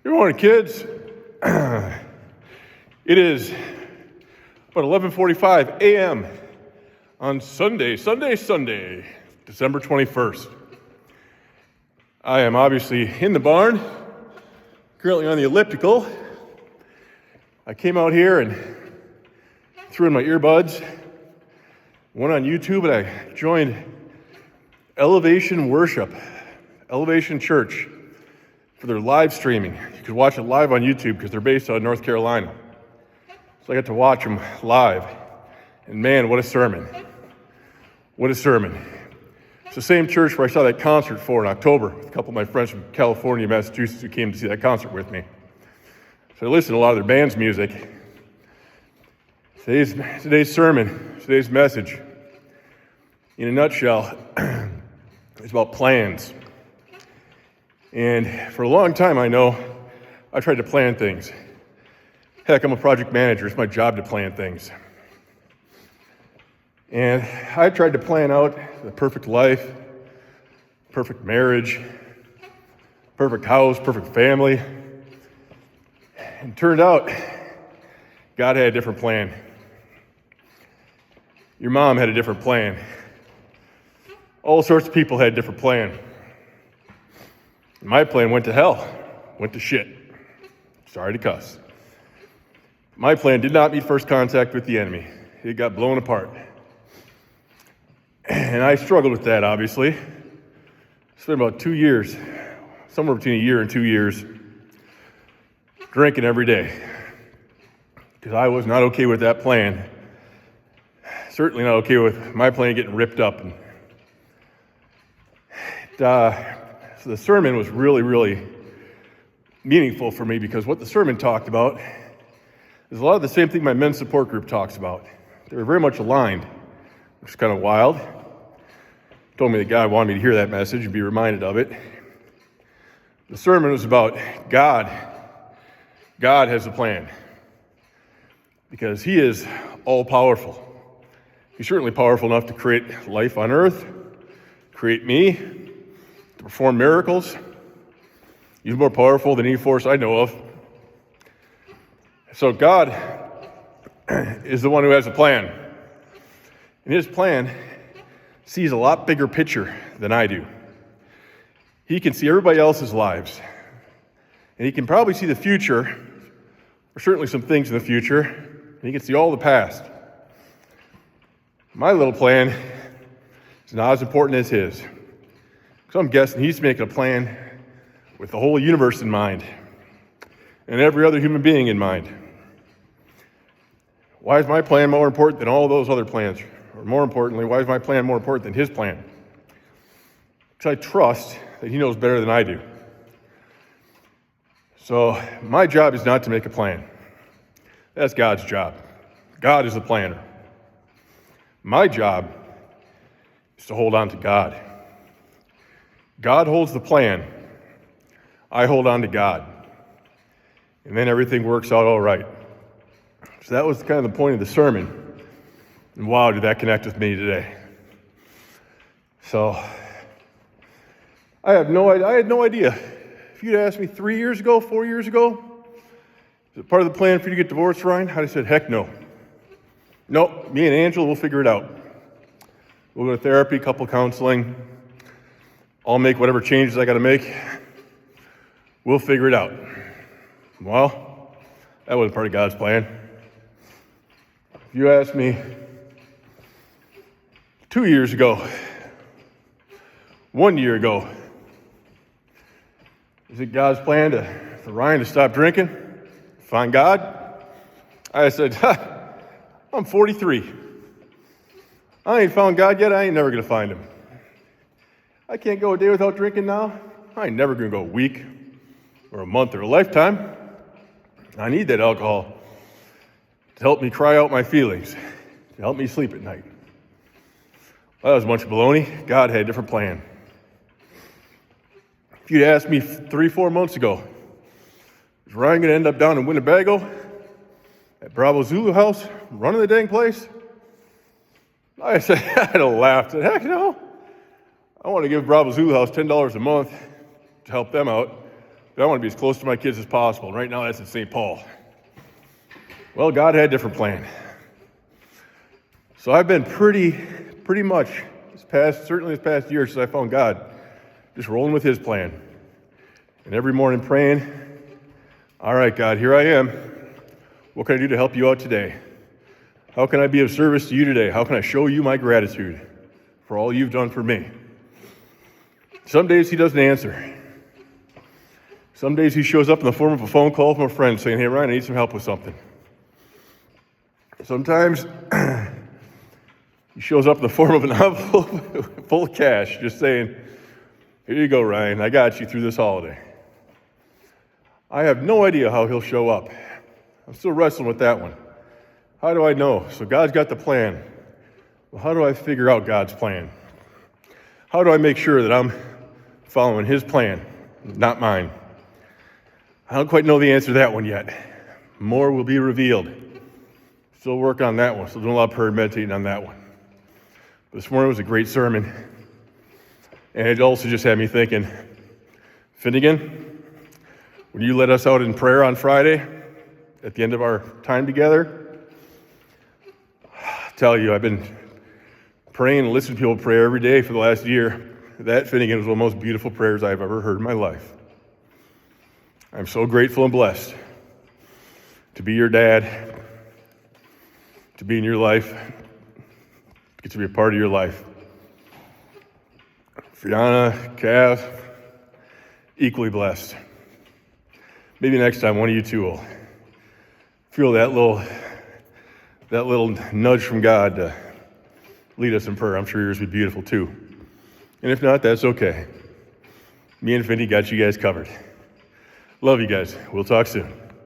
Good morning, kids. It is about 11:45 a.m. on Sunday, December 21st. I am obviously in the barn, currently on the elliptical. I came out here and threw in my earbuds, went on YouTube, and I joined Elevation Worship, Elevation Church, for their live streaming. You could watch it live on YouTube because they're based out of North Carolina. So I got to watch them live. And man, what a sermon. What a sermon. It's the same church where I saw that concert for in October with a couple of my friends from California and Massachusetts who came to see that concert with me. So I listened to a lot of their band's music. Today's sermon, today's message, in a nutshell, is about plans. And for a long time, I know I tried to plan things. Heck, I'm a project manager. It's my job to plan things. And I tried to plan out the perfect life, perfect marriage, perfect house, perfect family. And it turned out God had a different plan. Your mom had a different plan. All sorts of people had a different plan. My plan went to hell, went to shit. Sorry to cuss. My plan did not meet first contact with the enemy. It got blown apart. And I struggled with that, obviously. Spent about 2 years, somewhere between a year and 2 years, drinking every day. Because I was not okay with that plan. Certainly not okay with my plan getting ripped up. So the sermon was really, really meaningful for me because what the sermon talked about is a lot of the same thing my men's support group talks about. They were very much aligned, which is kind of wild. Told me that God wanted me to hear that message and be reminded of it. The sermon was about God. God has a plan because He is all-powerful. He's certainly powerful enough to create life on earth, create me, to perform miracles. He's more powerful than any force I know of. So God is the one who has a plan. And His plan sees a lot bigger picture than I do. He can see everybody else's lives. And He can probably see the future, or certainly some things in the future. And He can see all the past. My little plan is not as important as His. So I'm guessing He's making a plan with the whole universe in mind and every other human being in mind. Why is my plan more important than all those other plans? Or more importantly, why is my plan more important than His plan? Because I trust that He knows better than I do. So my job is not to make a plan. That's God's job. God is the planner. My job is to hold on to God. God holds the plan. I hold on to God. And then everything works out all right. So that was kind of the point of the sermon. And wow, did that connect with me today. So I had no idea. If you'd asked me 3 years ago, 4 years ago, is it part of the plan for you to get divorced, Ryan? I'd have said, heck no. Nope, me and Angela, we'll figure it out. We'll go to therapy, couple counseling. I'll make whatever changes I got to make. We'll figure it out. Well, that wasn't part of God's plan. If you asked me 2 years ago, 1 year ago, is it God's plan for Ryan to stop drinking? Find God? I said, I'm 43. I ain't found God yet. I ain't never going to find Him. I can't go a day without drinking now. I ain't never going to go a week or a month or a lifetime. I need that alcohol to help me cry out my feelings, to help me sleep at night. Well, that was a bunch of baloney. God had a different plan. If you'd asked me 3-4 months ago, is Ryan going to end up down in Winnebago at Bravo Zulu House running the dang place? I said, I'd have laughed. I said, heck no. I want to give Bravo Zulu House $10 a month to help them out. I want to be as close to my kids as possible. And right now that's in St. Paul. Well, God had a different plan. So I've been pretty much certainly this past year since I found God, just rolling with his plan. And every morning praying, all right, God, here I am. What can I do to help you out today? How can I be of service to you today? How can I show you my gratitude for all you've done for me? Some days he doesn't answer. Some days he shows up in the form of a phone call from a friend saying, hey, Ryan, I need some help with something. Sometimes he shows up in the form of an envelope full of cash, just saying, here you go, Ryan, I got you through this holiday. I have no idea how he'll show up. I'm still wrestling with that one. How do I know? So God's got the plan. Well, how do I figure out God's plan? How do I make sure that I'm following his plan, not mine? I don't quite know the answer to that one yet. More will be revealed. Still working on that one. Still doing a lot of prayer and meditating on that one. This morning was a great sermon. And it also just had me thinking, Finnegan, when you led us out in prayer on Friday, at the end of our time together, I tell you, I've been praying and listening to people pray every day for the last year. That, Finnegan, was one of the most beautiful prayers I've ever heard in my life. I'm so grateful and blessed to be your dad, to be in your life, get to be a part of your life. Fiona, Cav, equally blessed. Maybe next time one of you two will feel that little nudge from God to lead us in prayer. I'm sure yours would be beautiful too. And if not, that's okay. Me and Finny got you guys covered. Love you guys. We'll talk soon.